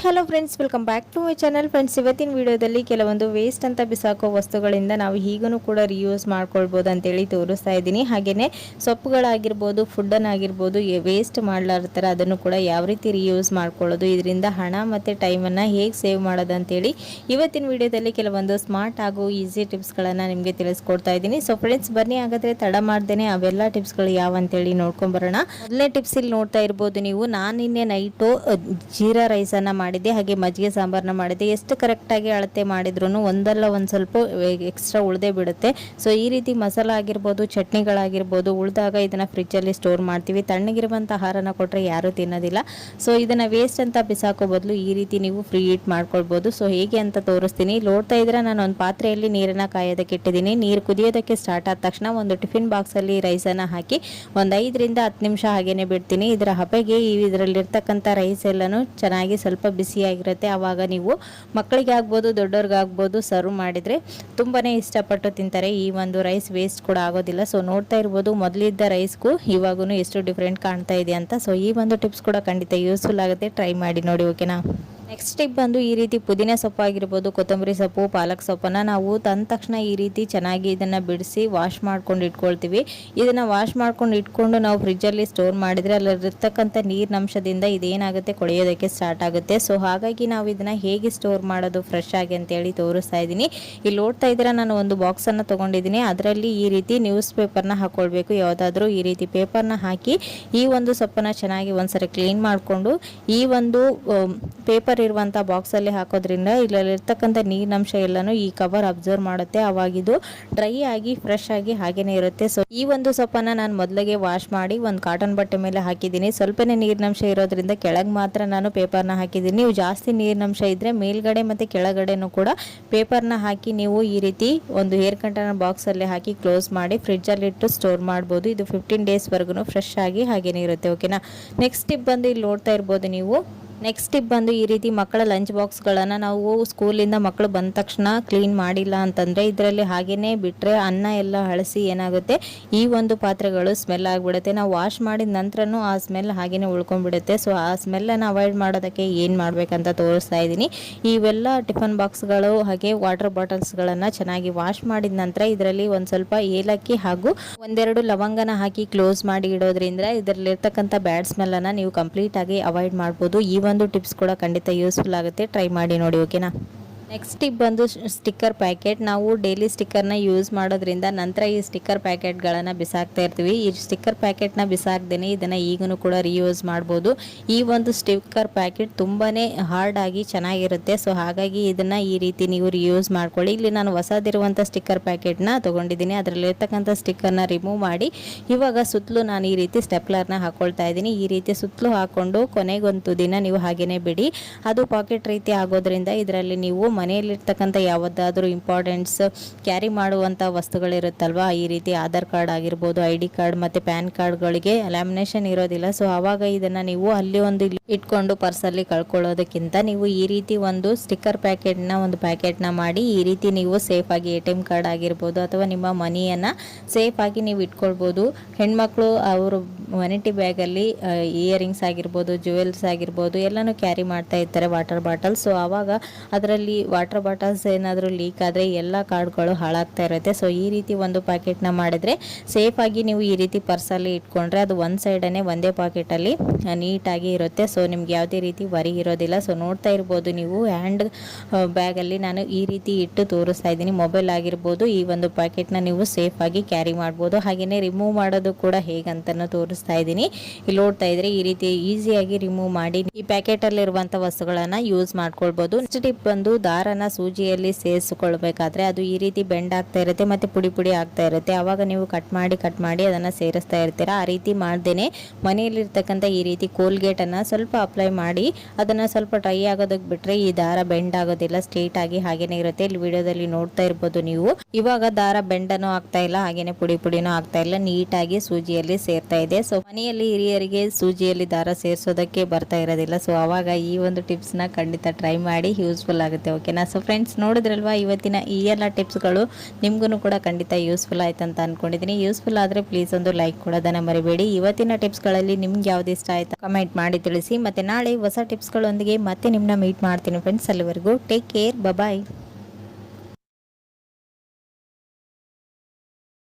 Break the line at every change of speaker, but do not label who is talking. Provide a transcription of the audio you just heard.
Hello friends, welcome back to my channel. Friends, ಇವತ್ತಿನ ವಿಡಿಯೋದಲ್ಲಿ ಕೆಲವೊಂದು ವೇಸ್ಟ್ ಅಂತ ಬಿಸಾಕೋ ವಸ್ತುಗಳಿಂದ ನಾವು ಹೀಗೂ ಕೂಡ ರಿಯೂಸ್ ಮಾಡ್ಕೊಳ್ಬೋದು ಅಂತೇಳಿ ತೋರಿಸ್ತಾ ಇದ್ದೀನಿ. ಹಾಗೆಯೇ ಸೊಪ್ಪುಗಳಾಗಿರ್ಬೋದು, ಫುಡ್ಡನ್ನಾಗಿರ್ಬೋದು ವೇಸ್ಟ್ ಮಾಡಲಾರ್ತರ ಅದನ್ನು ಕೂಡ ಯಾವ ರೀತಿ ರಿಯೂಸ್ ಮಾಡ್ಕೊಳ್ಳೋದು, ಇದರಿಂದ ಹಣ ಮತ್ತು ಟೈಮನ್ನು ಹೇಗೆ ಸೇವ್ ಮಾಡೋದು ಅಂತೇಳಿ ಇವತ್ತಿನ ವಿಡಿಯೋದಲ್ಲಿ ಕೆಲವೊಂದು ಸ್ಮಾರ್ಟ್ ಹಾಗೂ ಈಸಿ ಟಿಪ್ಸ್ಗಳನ್ನು ನಿಮಗೆ ತಿಳಿಸ್ಕೊಡ್ತಾ ಇದ್ದೀನಿ. ಸೊ ಫ್ರೆಂಡ್ಸ್, ಬನ್ನಿ ಹಾಗಾದರೆ ತಡ ಮಾಡ್ದೇನೆ ಅವೆಲ್ಲ ಟಿಪ್ಸ್ಗಳು ಯಾವ ಅಂತೇಳಿ ನೋಡ್ಕೊಂಬರೋಣ. ಮೊದಲನೇ ಟಿಪ್ಸ್ ಇಲ್ಲಿ ನೋಡ್ತಾ ಇರ್ಬೋದು ನೀವು. ನಾನು ನಿನ್ನೆ ನೈಟು ಜೀರಾ ರೈಸನ್ನು ಮಾಡಿದ್ದೆ, ಹಾಗೆ ಮಜ್ಜಿಗೆ ಸಾಂಬಾರನ್ನ ಮಾಡಿದ್ದೆ. ಎಷ್ಟು ಕರೆಕ್ಟಾಗಿ ಅಳತೆ ಮಾಡಿದ್ರು ಒಂದಲ್ಲ ಒಂದು ಸ್ವಲ್ಪ ಎಕ್ಸ್ಟ್ರಾ ಉಳಿದೇ ಬಿಡುತ್ತೆ. ಸೊ ಈ ರೀತಿ ಮಸಾಲ ಆಗಿರ್ಬೋದು, ಚಟ್ನಿಗಳಾಗಿರ್ಬೋದು ಉಳಿದಾಗ ಇದನ್ನು ಫ್ರಿಜ್ಜಲ್ಲಿ ಸ್ಟೋರ್ ಮಾಡ್ತೀವಿ. ತಣ್ಣಗಿರುವಂಥ ಆಹಾರನ ಕೊಟ್ಟರೆ ಯಾರೂ ತಿನ್ನೋದಿಲ್ಲ. ಸೊ ಇದನ್ನು ವೇಸ್ಟ್ ಅಂತ ಬಿಸಾಕೋ ಬದಲು ಈ ರೀತಿ ನೀವು ಫ್ರೀ ಈಟ್ ಮಾಡ್ಕೊಳ್ಬೋದು. ಸೊ ಹೇಗೆ ಅಂತ ತೋರಿಸ್ತೀನಿ. ನೋಡ್ತಾ ಇದ್ರೆ ನಾನು ಒಂದು ಪಾತ್ರೆಯಲ್ಲಿ ನೀರನ್ನು ಕಾಯೋದಕ್ಕೆ ಇಟ್ಟಿದ್ದೀನಿ. ನೀರು ಕುದಿಯೋದಕ್ಕೆ ಸ್ಟಾರ್ಟ್ ಆದ ತಕ್ಷಣ ಒಂದು ಟಿಫಿನ್ ಬಾಕ್ಸಲ್ಲಿ ರೈಸನ್ನು ಹಾಕಿ ಒಂದು 5ರಿಂದ 10 ನಿಮಿಷ ಹಾಗೇನೆ ಬಿಡ್ತೀನಿ. ಇದರ ಹಬೆಗೆ ಇದರಲ್ಲಿರ್ತಕ್ಕಂಥ ರೈಸ್ ಎಲ್ಲನೂ ಚೆನ್ನಾಗಿ ಸ್ವಲ್ಪ ಬಿಸಿಯಾಗಿರುತ್ತೆ. ಆವಾಗ ನೀವು ಮಕ್ಕಳಿಗೆ ಆಗ್ಬೋದು, ದೊಡ್ಡವ್ರಿಗಾಗ್ಬೋದು ಸರ್ವ್ ಮಾಡಿದರೆ ತುಂಬಾ ಇಷ್ಟಪಟ್ಟು ತಿಂತಾರೆ. ಈ ಒಂದು ರೈಸ್ ವೇಸ್ಟ್ ಕೂಡ ಆಗೋದಿಲ್ಲ. ಸೊ ನೋಡ್ತಾ ಇರ್ಬೋದು ಮೊದಲಿದ್ದ ರೈಸ್ಗೂ ಇವಾಗೂ ಎಷ್ಟು ಡಿಫ್ರೆಂಟ್ ಕಾಣ್ತಾ ಇದೆ ಅಂತ. ಸೊ ಈ ಒಂದು ಟಿಪ್ಸ್ ಕೂಡ ಖಂಡಿತ ಯೂಸ್ಫುಲ್ ಆಗುತ್ತೆ. ಟ್ರೈ ಮಾಡಿ ನೋಡಿ, ಓಕೆನಾ. ನೆಕ್ಸ್ಟ್ ಟಿಪ್ ಬಂದು ಈ ರೀತಿ ಪುದೀನ ಸೊಪ್ಪು ಆಗಿರ್ಬೋದು, ಕೊತ್ತಂಬರಿ ಸೊಪ್ಪು, ಪಾಲಕ್ ಸೊಪ್ಪನ್ನು ನಾವು ತಂದ ತಕ್ಷಣ ಈ ರೀತಿ ಚೆನ್ನಾಗಿ ಇದನ್ನು ಬಿಡಿಸಿ ವಾಶ್ ಮಾಡ್ಕೊಂಡು ಇಟ್ಕೊಳ್ತೀವಿ. ಇದನ್ನು ವಾಶ್ ಮಾಡ್ಕೊಂಡು ಇಟ್ಕೊಂಡು ನಾವು ಫ್ರಿಜ್ಜಲ್ಲಿ ಸ್ಟೋರ್ ಮಾಡಿದರೆ ಅಲ್ಲಿರ್ತಕ್ಕಂಥ ನೀರಿನಂಶದಿಂದ ಇದೇನಾಗುತ್ತೆ, ಕೊಳೆಯೋದಕ್ಕೆ ಸ್ಟಾರ್ಟ್ ಆಗುತ್ತೆ. ಸೊ ಹಾಗಾಗಿ ನಾವು ಇದನ್ನು ಹೇಗೆ ಸ್ಟೋರ್ ಮಾಡೋದು ಫ್ರೆಶ್ ಆಗಿ ಅಂತೇಳಿ ತೋರಿಸ್ತಾ ಇದ್ದೀನಿ. ಇಲ್ಲಿ ನೋಡ್ತಾ ಇದ್ರೆ ನಾನು ಒಂದು ಬಾಕ್ಸನ್ನು ತೊಗೊಂಡಿದ್ದೀನಿ. ಅದರಲ್ಲಿ ಈ ರೀತಿ ನ್ಯೂಸ್ ಪೇಪರ್ನ ಹಾಕ್ಕೊಳ್ಬೇಕು. ಯಾವುದಾದ್ರೂ ಈ ರೀತಿ ಪೇಪರ್ನ ಹಾಕಿ ಈ ಒಂದು ಸೊಪ್ಪನ್ನು ಚೆನ್ನಾಗಿ ಒಂದ್ಸರಿ ಕ್ಲೀನ್ ಮಾಡಿಕೊಂಡು ಈ ಒಂದು ಪೇಪರ್ ಇರುವಂಥ ಬಾಕ್ಸಲ್ಲಿ ಹಾಕೋದ್ರಿಂದ ಇಲ್ಲಿರ್ತಕ್ಕಂಥ ನೀರಿನಂಶ ಎಲ್ಲನೂ ಈ ಕವರ್ ಅಬ್ಸರ್ವ್ ಮಾಡುತ್ತೆ. ಅವಾಗಿದು ಡ್ರೈ ಆಗಿ ಫ್ರೆಶ್ ಆಗಿ ಹಾಗೇನೆ ಇರುತ್ತೆ. ಸೊ ಈ ಒಂದು ಸೊಪ್ಪನ್ನು ನಾನು ಮೊದಲಿಗೆ ವಾಶ್ ಮಾಡಿ ಒಂದು ಕಾಟನ್ ಬಟ್ಟೆ ಮೇಲೆ ಹಾಕಿದ್ದೀನಿ. ಸ್ವಲ್ಪನೇ ನೀರಿನಂಶ ಇರೋದ್ರಿಂದ ಕೆಳಗೆ ಮಾತ್ರ ನಾನು ಪೇಪರ್ನ ಹಾಕಿದ್ದೀನಿ. ನೀವು ಜಾಸ್ತಿ ನೀರಿನಂಶ ಇದ್ದರೆ ಮೇಲ್ಗಡೆ ಮತ್ತು ಕೆಳಗಡೆನೂ ಕೂಡ ಪೇಪರ್ನ ಹಾಕಿ ನೀವು ಈ ರೀತಿ ಒಂದು ಏರ್ ಕಂಟೈನರ್ ಬಾಕ್ಸಲ್ಲಿ ಹಾಕಿ ಕ್ಲೋಸ್ ಮಾಡಿ ಫ್ರಿಜ್ಜಲ್ಲಿ ಇಟ್ಟು ಸ್ಟೋರ್ ಮಾಡ್ಬೋದು. ಇದು 15 ಡೇಸ್ವರೆಗೂ ಫ್ರೆಶ್ ಆಗಿ ಹಾಗೇನೆ ಇರುತ್ತೆ, ಓಕೆನಾ. ನೆಕ್ಸ್ಟ್ ಟಿಪ್ ಬಂದು ಇಲ್ಲಿ ನೋಡ್ತಾ ಇರ್ಬೋದು ನೀವು. ನೆಕ್ಸ್ಟ್ ಟಿಪ್ ಬಂದು ಈ ರೀತಿ ಮಕ್ಕಳ ಲಂಚ್ ಬಾಕ್ಸ್ಗಳನ್ನು ನಾವು ಸ್ಕೂಲಿಂದ ಮಕ್ಕಳು ಬಂದ ತಕ್ಷಣ ಕ್ಲೀನ್ ಮಾಡಿಲ್ಲ ಅಂತಂದರೆ ಇದರಲ್ಲಿ ಹಾಗೇ ಬಿಟ್ಟರೆ ಅನ್ನ ಎಲ್ಲ ಹಳಸಿ ಏನಾಗುತ್ತೆ, ಈ ಒಂದು ಪಾತ್ರೆಗಳು ಸ್ಮೆಲ್ ಆಗಿಬಿಡುತ್ತೆ. ನಾವು ವಾಶ್ ಮಾಡಿದ ನಂತರನೂ ಆ ಸ್ಮೆಲ್ ಹಾಗೇ ಉಳ್ಕೊಂಡ್ಬಿಡುತ್ತೆ. ಸೊ ಆ ಸ್ಮೆಲ್ಲನ್ನು ಅವಾಯ್ಡ್ ಮಾಡೋದಕ್ಕೆ ಏನು ಮಾಡಬೇಕಂತ ತೋರಿಸ್ತಾ ಇದ್ದೀನಿ. ಇವೆಲ್ಲ ಟಿಫನ್ ಬಾಕ್ಸ್ಗಳು ಹಾಗೆ ವಾಟರ್ ಬಾಟಲ್ಸ್ಗಳನ್ನು ಚೆನ್ನಾಗಿ ವಾಶ್ ಮಾಡಿದ ನಂತರ ಇದರಲ್ಲಿ ಒಂದು ಸ್ವಲ್ಪ ಏಲಕ್ಕಿ ಹಾಗೂ ಒಂದೆರಡು ಲವಂಗನ ಹಾಕಿ ಕ್ಲೋಸ್ ಮಾಡಿ ಇಡೋದ್ರಿಂದ ಇದರಲ್ಲಿರ್ತಕ್ಕಂಥ ಬ್ಯಾಡ್ ಸ್ಮೆಲ್ಲನ್ನು ನೀವು ಕಂಪ್ಲೀಟಾಗಿ ಅವಾಯ್ಡ್ ಮಾಡ್ಬೋದು. ಈ ಒಂದು ಟಿಪ್ಸ್ ಕೂಡ ಖಂಡಿತ ಯೂಸ್ಫುಲ್ ಆಗುತ್ತೆ. ಟ್ರೈ ಮಾಡಿ ನೋಡಿ, ಓಕೆನಾ. ನೆಕ್ಸ್ಟ್ ಟಿಪ್ ಬಂದು ಸ್ಟಿಕ್ಕರ್ ಪ್ಯಾಕೆಟ್. ನಾವು ಡೈಲಿ ಸ್ಟಿಕ್ಕರ್ನ ಯೂಸ್ ಮಾಡೋದ್ರಿಂದ ನಂತರ ಈ ಸ್ಟಿಕ್ಕರ್ ಪ್ಯಾಕೆಟ್ಗಳನ್ನು ಬಿಸಾಕ್ತಾ ಇರ್ತೀವಿ. ಈ ಸ್ಟಿಕ್ಕರ್ ಪ್ಯಾಕೆಟ್ನ ಬಿಸಾಕ್ದೇನೆ ಇದನ್ನು ಈಗಲೂ ಕೂಡ ರಿಯೂಸ್ ಮಾಡ್ಬೋದು. ಈ ಒಂದು ಸ್ಟಿಕ್ಕರ್ ಪ್ಯಾಕೆಟ್ ತುಂಬಾ ಹಾರ್ಡ್ ಆಗಿ ಚೆನ್ನಾಗಿರುತ್ತೆ. ಸೊ ಹಾಗಾಗಿ ಇದನ್ನು ಈ ರೀತಿ ನೀವು ರಿಯೂಸ್ ಮಾಡ್ಕೊಳ್ಳಿ. ಇಲ್ಲಿ ನಾನು ಹೊಸದಿರುವಂಥ ಸ್ಟಿಕ್ಕರ್ ಪ್ಯಾಕೆಟ್ನ ತೊಗೊಂಡಿದ್ದೀನಿ. ಅದರಲ್ಲಿರ್ತಕ್ಕಂಥ ಸ್ಟಿಕ್ಕರ್ನ ರಿಮೂವ್ ಮಾಡಿ ಇವಾಗ ಸುತ್ತಲೂ ನಾನು ಈ ರೀತಿ ಸ್ಟೆಪ್ಲರ್ನ ಹಾಕ್ಕೊಳ್ತಾ ಇದ್ದೀನಿ. ಈ ರೀತಿ ಸುತ್ತಲೂ ಹಾಕ್ಕೊಂಡು ಕೊನೆಗೊಂದು ದಿನ ನೀವು ಹಾಗೇ ಬಿಡಿ. ಅದು ಪಾಕೆಟ್ ರೀತಿ ಆಗೋದ್ರಿಂದ ಇದರಲ್ಲಿ ನೀವು ಮನೆಯಲ್ಲಿರ್ತಕ್ಕಂಥ ಯಾವುದಾದ್ರೂ ಇಂಪಾರ್ಟೆಂಟ್ಸ್ ಕ್ಯಾರಿ ಮಾಡುವಂಥ ವಸ್ತುಗಳಿರುತ್ತಲ್ವ, ಈ ರೀತಿ ಆಧಾರ್ ಕಾರ್ಡ್ ಆಗಿರ್ಬೋದು, ID ಕಾರ್ಡ್ ಮತ್ತು ಪ್ಯಾನ್ ಕಾರ್ಡ್ಗಳಿಗೆ ಲ್ಯಾಮಿನೇಷನ್ ಇರೋದಿಲ್ಲ. ಸೊ ಆವಾಗ ಇದನ್ನು ನೀವು ಅಲ್ಲಿ ಒಂದು ಇಟ್ಕೊಂಡು ಪರ್ಸಲ್ಲಿ ಕಳ್ಕೊಳ್ಳೋದಕ್ಕಿಂತ ನೀವು ಈ ರೀತಿ ಒಂದು ಸ್ಟಿಕ್ಕರ್ ಒಂದು ಪ್ಯಾಕೆಟ್ನ ಮಾಡಿ ಈ ರೀತಿ ನೀವು ಸೇಫಾಗಿ ATM ಕಾರ್ಡ್ ಆಗಿರ್ಬೋದು ಅಥವಾ ನಿಮ್ಮ ಮನಿಯನ್ನು ಸೇಫಾಗಿ ನೀವು ಇಟ್ಕೊಳ್ಬೋದು. ಹೆಣ್ಮಕ್ಳು ಅವರು ವ್ಯಾನಿಟಿ ಬ್ಯಾಗಲ್ಲಿ ಇಯರಿಂಗ್ಸ್ ಆಗಿರ್ಬೋದು, ಜ್ಯುವೆಲ್ಸ್ ಆಗಿರ್ಬೋದು ಎಲ್ಲನೂ ಕ್ಯಾರಿ ಮಾಡ್ತಾ ಇರ್ತಾರೆ, ವಾಟರ್ ಬಾಟಲ್. ಸೊ ಆವಾಗ ಅದರಲ್ಲಿ ವಾಟರ್ ಬಾಟಲ್ಸ್ ಏನಾದರೂ ಲೀಕ್ ಆದರೆ ಎಲ್ಲ ಕಾರ್ಡ್ಗಳು ಹಾಳಾಗ್ತಾ ಇರುತ್ತೆ. ಸೊ ಈ ರೀತಿ ಒಂದು ಪ್ಯಾಕೆಟ್ನ ಮಾಡಿದರೆ ಸೇಫಾಗಿ ನೀವು ಈ ರೀತಿ ಪರ್ಸಲ್ಲಿ ಇಟ್ಕೊಂಡ್ರೆ ಅದು ಒಂದು ಸೈಡನ್ನೇ ಒಂದೇ ಪಾಕೆಟಲ್ಲಿ ನೀಟಾಗಿ ಇರುತ್ತೆ. ಸೊ ನಿಮ್ಗೆ ಯಾವುದೇ ರೀತಿ ವರಿ ಇರೋದಿಲ್ಲ. ಸೊ ನೋಡ್ತಾ ಇರ್ಬೋದು ನೀವು ಹ್ಯಾಂಡ್ ಬ್ಯಾಗಲ್ಲಿ ನಾನು ಈ ರೀತಿ ಇಟ್ಟು ತೋರಿಸ್ತಾ ಇದ್ದೀನಿ. ಮೊಬೈಲ್ ಆಗಿರ್ಬೋದು ಈ ಒಂದು ಪ್ಯಾಕೆಟ್ನ ನೀವು ಸೇಫಾಗಿ ಕ್ಯಾರಿ ಮಾಡ್ಬೋದು. ಹಾಗೆಯೇ ರಿಮೂವ್ ಮಾಡೋದು ಕೂಡ ಹೇಗಂತನೂ ತೋರಿಸ್ತಾ ಇದ್ದೀನಿ. ಇಲ್ಲಿ ನೋಡ್ತಾ ಇದ್ರೆ ಈ ರೀತಿ ಈಸಿಯಾಗಿ ರಿಮೂವ್ ಮಾಡಿ ಈ ಪ್ಯಾಕೆಟಲ್ಲಿರುವಂಥ ವಸ್ತುಗಳನ್ನು ಯೂಸ್ ಮಾಡ್ಕೊಳ್ಬೋದು. ನೆಕ್ಸ್ಟ್ ಟಿಪ್ ಬಂದು ದಾರನ ಸೂಜಿಯಲ್ಲಿ ಸೇರಿಸಿಕೊಳ್ಬೇಕಾದ್ರೆ ಅದು ಈ ರೀತಿ ಬೆಂಡ್ ಆಗ್ತಾ ಇರುತ್ತೆ ಮತ್ತು ಪುಡಿ ಪುಡಿ ಆಗ್ತಾ ಇರುತ್ತೆ. ಆವಾಗ ನೀವು ಕಟ್ ಮಾಡಿ ಅದನ್ನು ಸೇರಿಸ್ತಾ ಇರ್ತೀರಾ. ಆ ರೀತಿ ಮಾಡ್ದೇನೆ ಮನೆಯಲ್ಲಿರ್ತಕ್ಕಂಥ ಈ ರೀತಿ ಕೋಲ್ಗೇಟನ್ನು ಸ್ವಲ್ಪ ಅಪ್ಲೈ ಮಾಡಿ ಅದನ್ನು ಸ್ವಲ್ಪ ಡ್ರೈ ಆಗೋದಕ್ಕೆ ಬಿಟ್ಟರೆ ಈ ದಾರ ಬೆಂಡ್ ಆಗೋದಿಲ್ಲ, ಸ್ಟ್ರೇಟ್ ಆಗಿ ಹಾಗೇನೆ ಇರುತ್ತೆ. ಇಲ್ಲಿ ವಿಡಿಯೋದಲ್ಲಿ ನೋಡ್ತಾ ಇರ್ಬೋದು ನೀವು. ಇವಾಗ ದಾರ ಬೆಂಡನೂ ಆಗ್ತಾ ಇಲ್ಲ, ಹಾಗೇನೆ ಪುಡಿ ಪುಡಿನೂ ಆಗ್ತಾ ಇಲ್ಲ, ನೀಟಾಗಿ ಸೂಜಿಯಲ್ಲಿ ಸೇರ್ತಾ ಇದೆ. ಸೊ ಮನೆಯಲ್ಲಿ ಹಿರಿಯರಿಗೆ ಸೂಜಿಯಲ್ಲಿ ದಾರ ಸೇರಿಸೋದಕ್ಕೆ ಬರ್ತಾ ಇರೋದಿಲ್ಲ. ಸೊ ಅವಾಗ ಈ ಒಂದು ಟಿಪ್ಸ್ನ ಖಂಡಿತ ಟ್ರೈ ಮಾಡಿ, ಯೂಸ್ಫುಲ್ ಆಗುತ್ತೆ, ಓಕೆ. ಓಕೆನಾ. ಸೊ ಫ್ರೆಂಡ್ಸ್, ನೋಡಿದ್ರಲ್ವಾ ಇವತ್ತಿನ ಈ ಎಲ್ಲ ಟಿಪ್ಸ್ಗಳು ನಿಮಗೂ ಕೂಡ ಖಂಡಿತ ಯೂಸ್ಫುಲ್ ಆಯ್ತು ಅಂತ ಅಂದ್ಕೊಂಡಿದ್ದೀನಿ. ಯೂಸ್ಫುಲ್ ಆದರೆ ಪ್ಲೀಸ್ ಒಂದು ಲೈಕ್ ಕೊಡೋದನ್ನು ಮರಿಬೇಡಿ. ಇವತ್ತಿನ ಟಿಪ್ಸ್ಗಳಲ್ಲಿ ನಿಮ್ಗೆ ಯಾವ್ದು ಇಷ್ಟ ಆಯ್ತು ಕಮೆಂಟ್ ಮಾಡಿ ತಿಳಿಸಿ. ಮತ್ತು ನಾಳೆ ಹೊಸ ಟಿಪ್ಸ್ಗಳೊಂದಿಗೆ ಮತ್ತೆ ನಿಮ್ಮನ್ನ ಮೀಟ್ ಮಾಡ್ತೀನಿ ಫ್ರೆಂಡ್ಸ್. ಅಲ್ಲಿವರೆಗೂ ಟೇಕ್ ಕೇರ್, ಬಾಯ್.